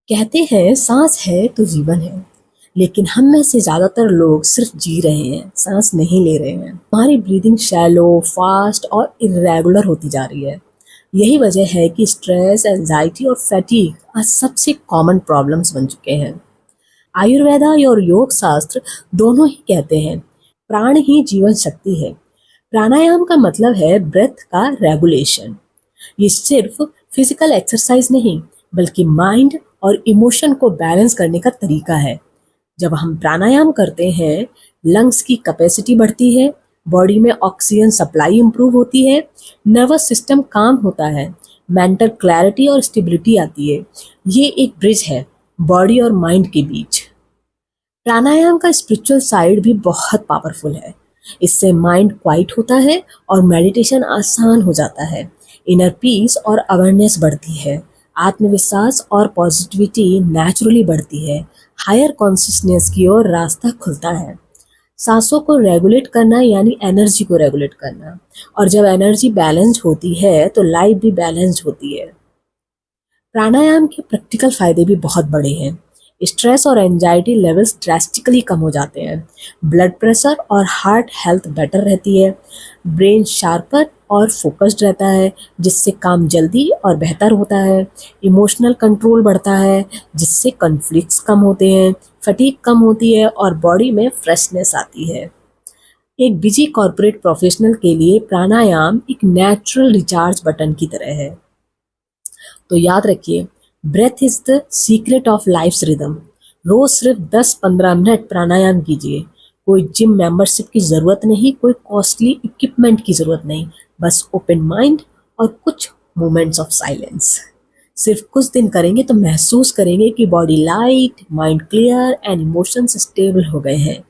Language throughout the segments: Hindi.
कहते हैं सांस है तो जीवन है, लेकिन हम में से ज्यादातर लोग सिर्फ जी रहे हैं, सांस नहीं ले रहे हैं। हमारी ब्रीदिंग शैलो, फास्ट और इरेगुलर होती जा रही है। यही वजह है कि स्ट्रेस, एंजाइटी और फैटीग आज सबसे कॉमन प्रॉब्लम्स बन चुके हैं। आयुर्वेदा और योग शास्त्र दोनों ही कहते हैं प्राण ही जीवन शक्ति है। प्राणायाम का मतलब है ब्रेथ का रेगुलेशन। ये सिर्फ फिजिकल एक्सरसाइज नहीं, बल्कि माइंड और इमोशन को बैलेंस करने का तरीका है। जब हम प्राणायाम करते हैं, लंग्स की कैपेसिटी बढ़ती है, बॉडी में ऑक्सीजन सप्लाई इंप्रूव होती है, नर्वस सिस्टम काम होता है, मेंटल क्लैरिटी और स्टेबिलिटी आती है। ये एक ब्रिज है बॉडी और माइंड के बीच। प्राणायाम का स्पिरिचुअल साइड भी बहुत पावरफुल है। इससे माइंड क्वाइट होता है और मेडिटेशन आसान हो जाता है। इनर पीस और अवेयरनेस बढ़ती है, आत्मविश्वास और पॉजिटिविटी नेचुरली बढ़ती है, हायर कॉन्शियसनेस की ओर रास्ता खुलता है। सांसों को रेगुलेट करना यानी एनर्जी को रेगुलेट करना, और जब एनर्जी बैलेंस्ड होती है तो लाइफ भी बैलेंस्ड होती है। प्राणायाम के प्रैक्टिकल फायदे भी बहुत बड़े हैं। स्ट्रेस और एंजाइटी लेवल्स ड्रास्टिकली कम हो जाते हैं, ब्लड प्रेशर और हार्ट हेल्थ बेटर रहती है, ब्रेन शार्पर और फोकस्ड रहता है जिससे काम जल्दी और बेहतर होता है, इमोशनल कंट्रोल बढ़ता है जिससे कॉन्फ्लिक्ट्स कम होते हैं, फटीग कम होती है और बॉडी में फ्रेशनेस आती है। एक बिजी कॉर्पोरेट प्रोफेशनल के लिए प्राणायाम एक नेचुरल रिचार्ज बटन की तरह है। तो याद रखिए, breath is the secret of life's rhythm. रोज सिर्फ 10-15 मिनट प्राणायाम कीजिए। कोई जिम मेंबरशिप की जरूरत नहीं, कोई कॉस्टली इक्विपमेंट की जरूरत नहीं, बस ओपन माइंड और कुछ मोमेंट्स ऑफ साइलेंस। सिर्फ कुछ दिन करेंगे तो महसूस करेंगे कि body light, mind clear and emotions stable हो गए हैं।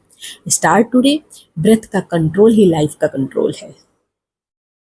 Start today. ब्रेथ का कंट्रोल ही लाइफ का कंट्रोल है।